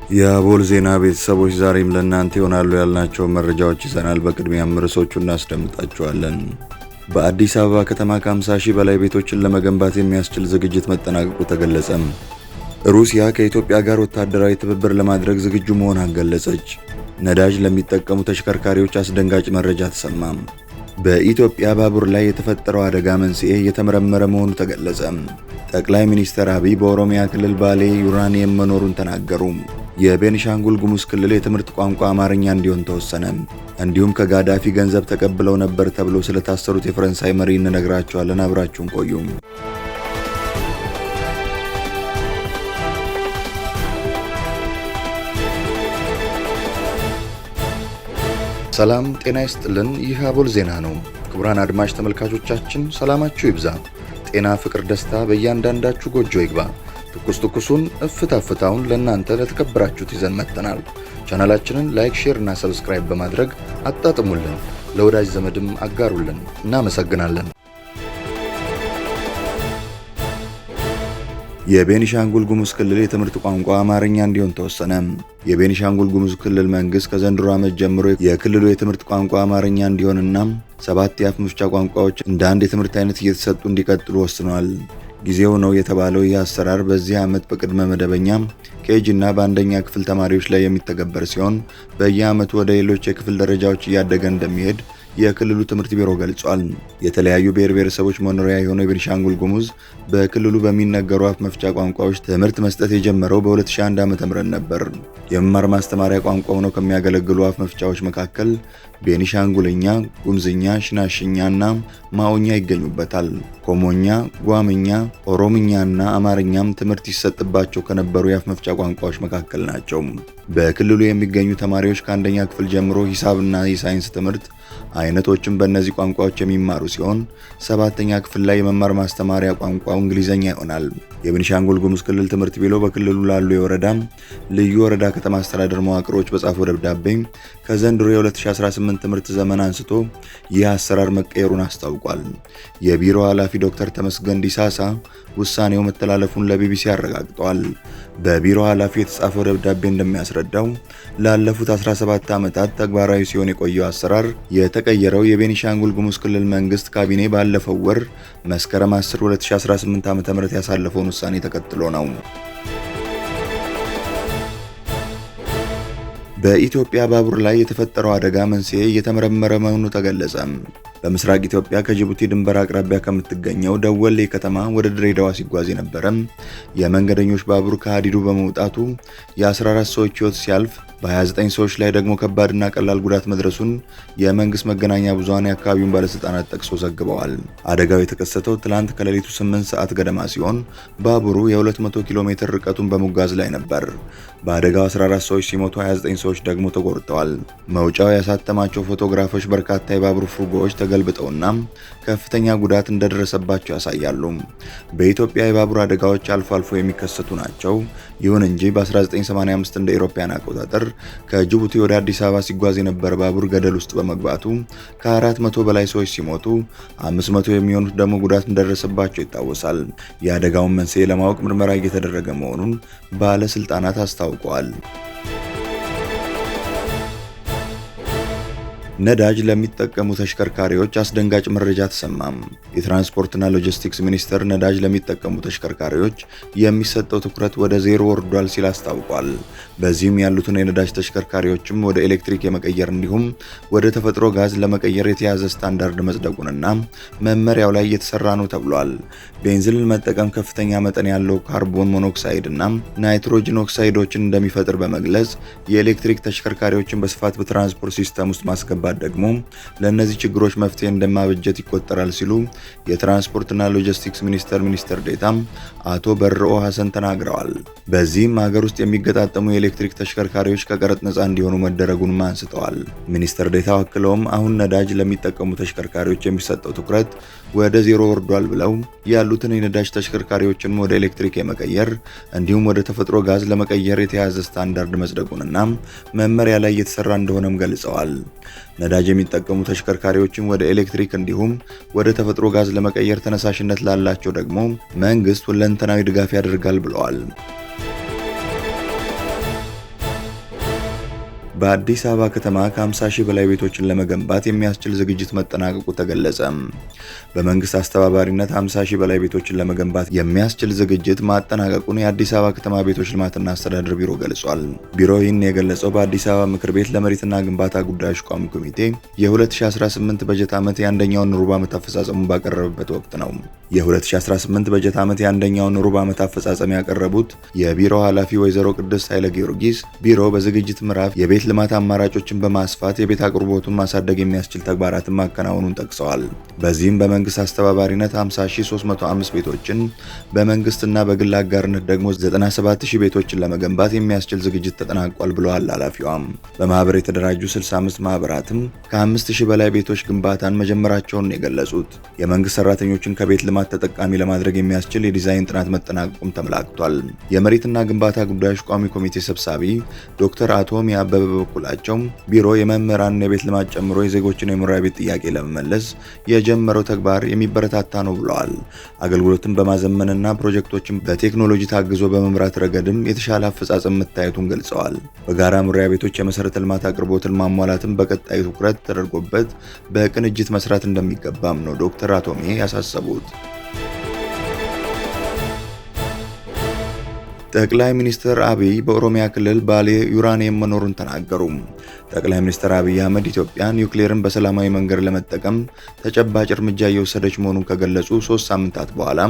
የአቦል ዜና ቤተሰቦች ዛሬም ለእናንተ ይሆናሉ ያልናቸው መረጃዎች ይዘናል። በቅድሚያም ርዕሶቹን እናስደምጣቸዋለን። በአዲስ አበባ ከተማ ከ50 ሺህ በላይ ቤቶችን ለመገንባት የሚያስችል ዝግጅት መጠናቀቁ ተገለጸም። ሩሲያ ከኢትዮጵያ ጋር ወታደራዊ ትብብር ለማድረግ ዝግጁ መሆኗን ገለጸች። ነዳጅ ለሚጠቀሙ ተሽከርካሪዎች አስደንጋጭ መረጃ ተሰማም። በኢትዮጵያ ባቡር ላይ የተፈጠረው አደጋ መንስኤ እየተመረመረ መሆኑ ተገለጸ። ጠቅላይ ሚኒስትር አብይ በኦሮሚያ ክልል ባሌ ዩራኒየም መኖሩን ተናገሩ። የቤኒሻንጉል ጉሙዝ ክልል የትምህርት ቋንቋ አማርኛ እንዲሆን ተወሰነ። እንዲሁም ከጋዳፊ ገንዘብ ተቀብለው ነበር ተብሎ ስለታሰሩት የፈረንሳይ መሪ እንነግራቸዋለን። አብራችሁን ቆዩ። ሰላም ጤና ይስጥልን። ይህ አቦል ዜና ነው። ክቡራን አድማጭ ተመልካቾቻችን ሰላማችሁ ይብዛ፣ ጤና፣ ፍቅር፣ ደስታ በእያንዳንዳችሁ ጎጆ ይግባ። ትኩሱን እፍታውን ለእናንተ ለተከበራችሁት ይዘን መጥተናል። ቻናላችንን ላይክ፣ ሼር እና ሰብስክራይብ በማድረግ አጣጥሙልን፣ ለወዳጅ ዘመድም አጋሩልን። እናመሰግናለን። የቤኒሻንጉል ጉሙዝ ክልል የትምህርት ቋንቋ አማርኛ እንዲሆን ተወሰነ። የቤኒሻንጉል ጉሙዝ ክልል መንግስት ከዘንድሮ ዓመት ጀምሮ የክልሉ የትምህርት ቋንቋ አማርኛ እንዲሆንና 7 የአፍ መፍቻ ቋንቋዎች እንደ አንድ የትምህርት አይነት እየተሰጡ እንዲቀጥሉ ወስኗል። ጊዜው ነው የተባለው ይህ አሰራር በዚህ ዓመት በቅድመ መደበኛ ኬጂ እና በአንደኛ ክፍል ተማሪዎች ላይ የሚተገበር ሲሆን በየዓመቱ ወደ ሌሎች የክፍል ደረጃዎች እያደገ እንደሚሄድ የክልሉ ትምህርት ቢሮ ገልጿል። የተለያዩ ብሔር ብሔረሰቦች መኖሪያ የሆነው የቤኒሻንጉል ጉሙዝ በክልሉ በሚነገሩ አፍ መፍቻ ቋንቋዎች ትምህርት መስጠት የጀመረው በ2001 ዓ.ም ነበር። የመማር ማስተማሪያ ቋንቋ ሆነው ከሚያገለግሉ አፍ መፍቻዎች መካከል ቤኒሻንጉልኛ፣ ጉምዝኛ፣ ሽናሽኛ እና ማኦኛ ይገኙበታል። ኮሞኛ፣ ጓምኛ፣ ኦሮምኛ እና አማርኛም ትምህርት ይሰጥባቸው ከነበሩ የአፍ መፍቻ ቋንቋዎች መካከል ናቸው። በክልሉ የሚገኙ ተማሪዎች ከአንደኛ ክፍል ጀምሮ ሂሳብና የሳይንስ ትምህርት አይነቶችም በእነዚህ ቋንቋዎች የሚማሩ ሲሆን 7ኛ ክፍል ላይ የመማር ማስተማሪያ ቋንቋው እንግሊዘኛ ይሆናል። የቤኒሻንጉል ጉሙዝ ክልል ትምህርት ቢሮ በክልሉ ላሉ የወረዳ ልዩ ወረዳ ከተማ አስተዳደር መዋቅሮች በጻፈው ደብዳቤ ከዘንድሮ የ2018 ትምህርት ዘመን አንስቶ ይህ አሰራር መቀየሩን አስታውቋል። የቢሮ ኃላፊ ዶክተር ተመስገን ዲሳሳ ውሳኔው መተላለፉን ለቢቢሲ አረጋግጠዋል። በቢሮ ኃላፊ የተጻፈው ደብዳቤ እንደሚያስረዳው ላለፉት 17 ዓመታት ተግባራዊ ሲሆን የቆየው አሰራር የተቀየረው የቤኒሻንጉል ጉሙዝ ክልል መንግስት ካቢኔ ባለፈው ወር መስከረም 10 2018 ዓ.ም ያሳለፈውን ውሳኔ ተከትሎ ነው። በኢትዮጵያ ባቡር ላይ የተፈጠረው አደጋ መንስኤ እየተመረመረ መሆኑ ተገለጸ። በምስራቅ ኢትዮጵያ ከጅቡቲ ድንበር አቅራቢያ ከምትገኘው ደወሌ ከተማ ወደ ድሬዳዋ ሲጓዝ የነበረ የመንገደኞች ባቡር ከሀዲዱ በመውጣቱ የ14 ሰዎች ሕይወት ሲያልፍ በ29 ሰዎች ላይ ደግሞ ከባድና ቀላል ጉዳት መድረሱን የመንግስት መገናኛ ብዙሃን የአካባቢውን ባለስልጣናት ጠቅሶ ዘግበዋል። አደጋው የተከሰተው ትላንት ከሌሊቱ 8 ሰዓት ገደማ ሲሆን ባቡሩ የ200 ኪሎ ሜትር ርቀቱን በመጓዝ ላይ ነበር። በአደጋው 14 ሰዎች ሲሞቱ 29 ሰዎች ደግሞ ተጎድተዋል። መውጫው ያሳተማቸው ፎቶግራፎች በርካታ የባቡር ፉርጎዎች ተገልብጠውና ከፍተኛ ጉዳት እንደደረሰባቸው ያሳያሉ። በኢትዮጵያ የባቡር አደጋዎች አልፎ አልፎ የሚከሰቱ ናቸው። ይሁን እንጂ በ1985 እንደ አውሮፓውያን አቆጣጠር ከጅቡቲ ወደ አዲስ አበባ ሲጓዝ የነበረ ባቡር ገደል ውስጥ በመግባቱ ከ400 በላይ ሰዎች ሲሞቱ 500 የሚሆኑት ደግሞ ጉዳት እንደደረሰባቸው ይታወሳል። የአደጋውን መንስኤ ለማወቅ ምርመራ እየተደረገ መሆኑን ባለስልጣናት አስታውቀዋል። ነዳጅ ለሚጠቀሙ ተሽከርካሪዎች አስደንጋጭ መረጃ ተሰማም። የትራንስፖርትና ሎጂስቲክስ ሚኒስቴር ነዳጅ ለሚጠቀሙ ተሽከርካሪዎች የሚሰጠው ትኩረት ወደ ዜሮ ወርዷል ሲል አስታውቋል። በዚህም ያሉትን የነዳጅ ተሽከርካሪዎችም ወደ ኤሌክትሪክ የመቀየር እንዲሁም ወደ ተፈጥሮ ጋዝ ለመቀየር የተያዘ ስታንዳርድ መጽደቁንና መመሪያው ላይ እየተሰራ ነው ተብሏል። ቤንዚንን መጠቀም ከፍተኛ መጠን ያለው ካርቦን ሞኖክሳይድ እና ናይትሮጅን ኦክሳይዶችን እንደሚፈጥር በመግለጽ የኤሌክትሪክ ተሽከርካሪዎችን በስፋት በትራንስፖርት ሲስተም ውስጥ ማስገባት ደግሞ ለእነዚህ ችግሮች መፍትሄ እንደማበጀት ይቆጠራል ሲሉ የትራንስፖርትና ሎጂስቲክስ ሚኒስቴር ዴኤታ አቶ በርኦ ሐሰን ተናግረዋል። በዚህም ሀገር ውስጥ የሚገጣጠሙ የኤሌክትሪክ ተሽከርካሪዎች ከቀረጥ ነፃ እንዲሆኑ መደረጉንም አንስተዋል። ሚኒስትር ዴኤታው አክለውም አሁን ነዳጅ ለሚጠቀሙ ተሽከርካሪዎች የሚሰጠው ትኩረት ወደ ዜሮ ወርዷል ብለው ያሉትን የነዳጅ ተሽከርካሪዎችን ወደ ኤሌክትሪክ የመቀየር እንዲሁም ወደ ተፈጥሮ ጋዝ ለመቀየር የተያዘ ስታንዳርድ መጽደቁንና መመሪያ ላይ እየተሰራ እንደሆነም ገልጸዋል። ነዳጅ የሚጠቀሙ ተሽከርካሪዎችን ወደ ኤሌክትሪክ እንዲሁም ወደ ተፈጥሮ ጋዝ ለመቀየር ተነሳሽነት ላላቸው ደግሞ መንግስት ሁለንተናዊ ድጋፍ ያደርጋል ብለዋል። በአዲስ አበባ ከተማ ከ50 ሺህ በላይ ቤቶችን ለመገንባት የሚያስችል ዝግጅት መጠናቀቁ ተገለጸ። በመንግስት አስተባባሪነት 50 ሺህ በላይ ቤቶችን ለመገንባት የሚያስችል ዝግጅት ማጠናቀቁን የአዲስ አበባ ከተማ ቤቶች ልማትና አስተዳደር ቢሮ ገልጿል። ቢሮው ይህን የገለጸው በአዲስ አበባ ምክር ቤት ለመሬትና ግንባታ ጉዳዮች ቋሚ ኮሚቴ የ2018 በጀት ዓመት የአንደኛውን ሩብ ዓመት አፈጻጸሙን ባቀረበበት ወቅት ነው። የ2018 በጀት ዓመት የአንደኛውን ሩብ ዓመት አፈጻጸም ያቀረቡት የቢሮው ኃላፊ ወይዘሮ ቅድስት ኃይለ ጊዮርጊስ ቢሮው በዝግጅት ምዕራፍ የቤት ልማት አማራጮችን በማስፋት የቤት አቅርቦቱን ማሳደግ የሚያስችል ተግባራትን ማከናወኑን ጠቅሰዋል። በዚህም በመንግስት አስተባባሪነት 50305 ቤቶችን በመንግስትና በግል አጋርነት ደግሞ 97000 ቤቶችን ለመገንባት የሚያስችል ዝግጅት ተጠናቋል ብለዋል ኃላፊዋም። በማህበር የተደራጁ 65 ማህበራትም ከ5000 በላይ ቤቶች ግንባታን መጀመራቸውን የገለጹት የመንግስት ሰራተኞችን ከቤት ልማት ተጠቃሚ ለማድረግ የሚያስችል የዲዛይን ጥናት መጠናቀቁም ተመላክቷል። የመሬትና ግንባታ ጉዳዮች ቋሚ ኮሚቴ ሰብሳቢ ዶክተር አቶም ያበበ በበኩላቸው ቢሮ የመምህራንን የቤት ልማት ጨምሮ የዜጎችን የመኖሪያ ቤት ጥያቄ ለመመለስ የጀመረው ተግባር የሚበረታታ ነው ብለዋል። አገልግሎትን በማዘመንና ፕሮጀክቶችን በቴክኖሎጂ ታግዞ በመምራት ረገድም የተሻለ አፈጻጸም መታየቱን ገልጸዋል። በጋራ መኖሪያ ቤቶች የመሰረተ ልማት አቅርቦትን ማሟላትን በቀጣይ ትኩረት ተደርጎበት በቅንጅት መስራት እንደሚገባም ነው ዶክተር አቶሜ ያሳሰቡት። ጠቅላይ ሚኒስትር አብይ በኦሮሚያ ክልል ባሌ ዩራኒየም መኖሩን ተናገሩ። ጠቅላይ ሚኒስትር አብይ አህመድ ኢትዮጵያ ኒውክሌርን በሰላማዊ መንገድ ለመጠቀም ተጨባጭ እርምጃ እየወሰደች መሆኑን ከገለጹ 3 ሳምንታት በኋላ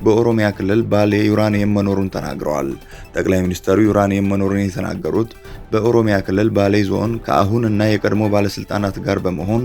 በኦሮሚያ ክልል ባሌ ዩራኒየም መኖሩን ተናግረዋል። ጠቅላይ ሚኒስትሩ ዩራኒየም መኖሩን የተናገሩት በኦሮሚያ ክልል ባሌ ዞን ከአሁንና የቀድሞ ባለስልጣናት ጋር በመሆን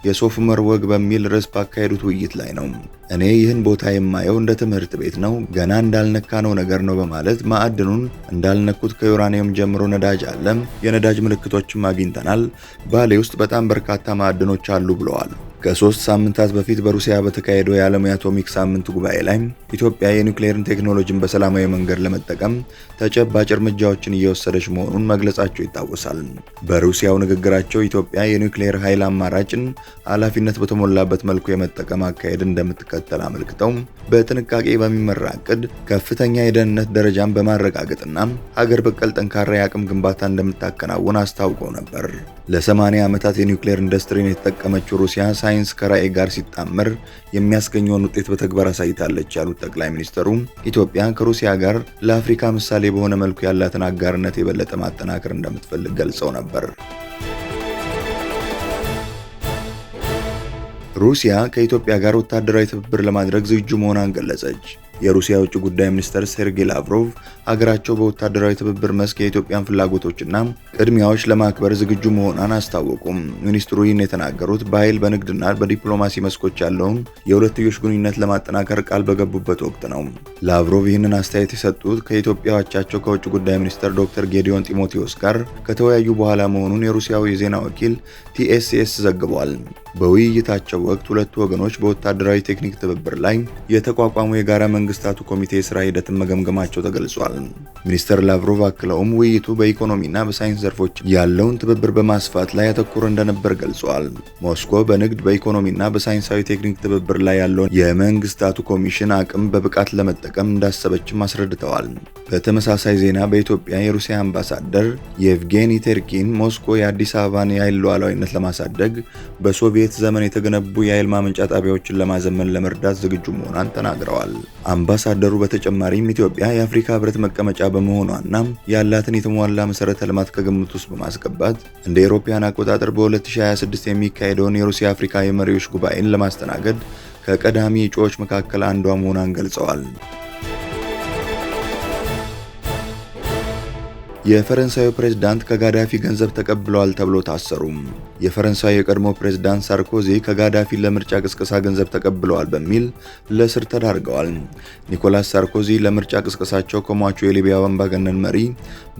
የሶፍ ዑመር ወግ በሚል ርዕስ ባካሄዱት ውይይት ላይ ነው። እኔ ይህን ቦታ የማየው እንደ ትምህርት ቤት ነው፣ ገና እንዳልነካነው ነገር ነው በማለት ማዕድኑን እንዳልነኩት ከዩራኒየም ጀምሮ ነዳጅ አለ፣ የነዳጅ ምልክቶችም አግኝተናል፣ ባሌ ውስጥ በጣም በርካታ ማዕድኖች አሉ ብለዋል። ከ3 ሳምንታት በፊት በሩሲያ በተካሄደው የዓለም የአቶሚክ ሳምንት ጉባኤ ላይ ኢትዮጵያ የኒውክሌርን ቴክኖሎጂን በሰላማዊ መንገድ ለመጠቀም ተጨባጭ እርምጃዎችን እየወሰደች መሆኑን መግለጻቸው ይታወሳል። በሩሲያው ንግግራቸው ኢትዮጵያ የኒውክሌር ኃይል አማራጭን ኃላፊነት በተሞላበት መልኩ የመጠቀም አካሄድ እንደምትከተል አመልክተው በጥንቃቄ በሚመራ ዕቅድ ከፍተኛ የደህንነት ደረጃን በማረጋገጥና ሀገር በቀል ጠንካራ የአቅም ግንባታ እንደምታከናውን አስታውቀው ነበር። ለ80 ዓመታት የኒውክሌር ኢንዱስትሪን የተጠቀመችው ሩሲያ ሳይንስ ከራዕይ ጋር ሲጣመር የሚያስገኘውን ውጤት በተግባር አሳይታለች ያሉት ጠቅላይ ሚኒስትሩ ኢትዮጵያ ከሩሲያ ጋር ለአፍሪካ ምሳሌ በሆነ መልኩ ያላትን አጋርነት የበለጠ ማጠናከር እንደምትፈልግ ገልጸው ነበር። ሩሲያ ከኢትዮጵያ ጋር ወታደራዊ ትብብር ለማድረግ ዝግጁ መሆኗን ገለጸች። የሩሲያ የውጭ ጉዳይ ሚኒስትር ሴርጌይ ላቭሮቭ ሀገራቸው በወታደራዊ ትብብር መስክ የኢትዮጵያን ፍላጎቶችና ቅድሚያዎች ለማክበር ዝግጁ መሆኗን አስታወቁም። ሚኒስትሩ ይህን የተናገሩት በኃይል በንግድና በዲፕሎማሲ መስኮች ያለውን የሁለትዮሽ ግንኙነት ለማጠናከር ቃል በገቡበት ወቅት ነው። ላቭሮቭ ይህንን አስተያየት የሰጡት ከኢትዮጵያ አቻቸው ከውጭ ጉዳይ ሚኒስትር ዶክተር ጌዲዮን ጢሞቴዎስ ጋር ከተወያዩ በኋላ መሆኑን የሩሲያው የዜና ወኪል ቲኤስኤስ ዘግቧል። በውይይታቸው ወቅት ሁለቱ ወገኖች በወታደራዊ ቴክኒክ ትብብር ላይ የተቋቋሙ የጋራ መንግስታቱ ኮሚቴ የስራ ሂደትን መገምገማቸው ተገልጿል። ሚኒስትር ላቭሮቭ አክለውም ውይይቱ በኢኮኖሚና በሳይንስ ዘርፎች ያለውን ትብብር በማስፋት ላይ ያተኮረ እንደነበር ገልጸዋል። ሞስኮ በንግድ በኢኮኖሚና በሳይንሳዊ ቴክኒክ ትብብር ላይ ያለውን የመንግስታቱ ኮሚሽን አቅም በብቃት ለመጠቀም እንዳሰበችም አስረድተዋል። በተመሳሳይ ዜና በኢትዮጵያ የሩሲያ አምባሳደር የቭጌኒ ቴርኪን ሞስኮ የአዲስ አበባን የኃይል ሉዓላዊነት ለማሳደግ በሶቪየት ዘመን የተገነቡ የኃይል ማመንጫ ጣቢያዎችን ለማዘመን ለመርዳት ዝግጁ መሆኗን ተናግረዋል። አምባሳደሩ በተጨማሪም ኢትዮጵያ የአፍሪካ ህብረት መቀመጫ በመሆኗና ያላትን የተሟላ መሰረተ ልማት ከግምት ውስጥ በማስገባት እንደ አውሮፓውያን አቆጣጠር በ2026 የሚካሄደውን የሩሲያ አፍሪካ የመሪዎች ጉባኤን ለማስተናገድ ከቀዳሚ እጩዎች መካከል አንዷ መሆኗን ገልጸዋል። የፈረንሳዩ ፕሬዝዳንት ከጋዳፊ ገንዘብ ተቀብለዋል ተብሎ ታሰሩ። የፈረንሳዩ የቀድሞ ፕሬዝዳንት ሳርኮዚ ከጋዳፊ ለምርጫ ቅስቀሳ ገንዘብ ተቀብለዋል በሚል ለእስር ተዳርገዋል። ኒኮላስ ሳርኮዚ ለምርጫ ቅስቀሳቸው ከሟቹ የሊቢያ አምባገነን መሪ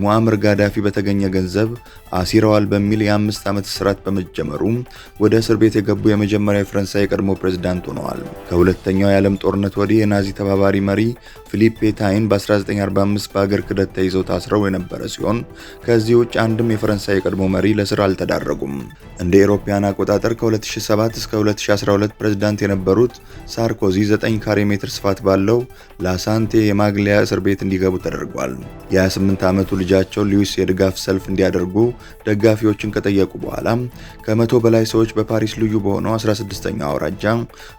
ሙአመር ጋዳፊ በተገኘ ገንዘብ አሲረዋል በሚል የ5 ዓመት እስራት በመጀመሩ ወደ እስር ቤት የገቡ የመጀመሪያ የፈረንሳይ የቀድሞ ፕሬዝዳንት ሆነዋል። ከሁለተኛው የዓለም ጦርነት ወዲህ የናዚ ተባባሪ መሪ ፊሊፕ ፔታይን በ1945 በአገር ክህደት ተይዘው ታስረው የነበረ ሲሆን ከዚህ ውጭ አንድም የፈረንሳይ የቀድሞ መሪ ለስር አልተዳረጉም። እንደ አውሮፓውያን አቆጣጠር ከ2007 እስከ 2012 ፕሬዝዳንት የነበሩት ሳርኮዚ 9 ካሬ ሜትር ስፋት ባለው ላሳንቴ የማግሊያ እስር ቤት እንዲገቡ ተደርጓል። የ28 ዓመቱ ልጃቸው ሉዊስ የድጋፍ ሰልፍ እንዲያደርጉ ደጋፊዎችን ከጠየቁ በኋላ ከ100 በላይ ሰዎች በፓሪስ ልዩ በሆነው 16ኛው አውራጃ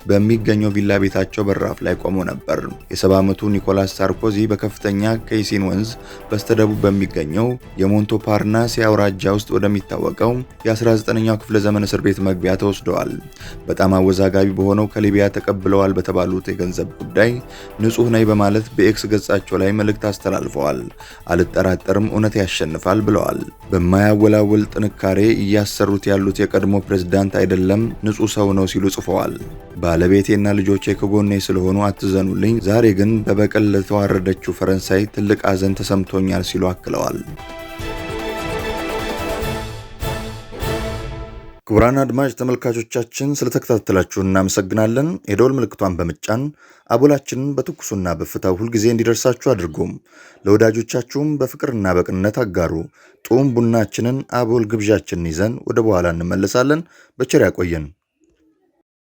በሚገኘው ቪላ ቤታቸው በራፍ ላይ ቆመው ነበር። የ70 ዓመቱ ኒኮላስ ሳርኮዚ በከፍተኛ ከይሲን ወንዝ በስተደቡብ በሚገኘው የሞንቶፓርናስ አውራጃ ውስጥ ወደሚታወቀው የ19ኛው ክፍለ ዘመን እስር ቤት መግቢያ ተወስደዋል። በጣም አወዛጋቢ በሆነው ከሊቢያ ተቀብለዋል በተባሉት የገንዘብ ጉዳይ ንጹህ ነኝ በማለት በኤክስ ገጻቸው ላይ መልእክት አስተላልፈዋል። አልጠራጠርም፣ እውነት ያሸንፋል ብለዋል። በማያወላወል ጥንካሬ እያሰሩት ያሉት የቀድሞ ፕሬዝዳንት አይደለም ንጹህ ሰው ነው ሲሉ ጽፈዋል። ባለቤቴና ልጆቼ ከጎኔ ስለሆኑ አትዘኑልኝ፣ ዛሬ ግን በበቀል ለተዋረደችው ፈረንሳይ ትልቅ ሐዘን ተሰምቶኛል ሲሉ አክለዋል። ክቡራን አድማጭ ተመልካቾቻችን ስለተከታተላችሁ እናመሰግናለን። የደወል ምልክቷን በመጫን አቦላችንን በትኩሱና በፍታው ሁልጊዜ እንዲደርሳችሁ አድርጉም። ለወዳጆቻችሁም በፍቅርና በቅንነት አጋሩ። ጡም ቡናችንን አቦል ግብዣችንን ይዘን ወደ በኋላ እንመለሳለን። በቸር ያቆየን።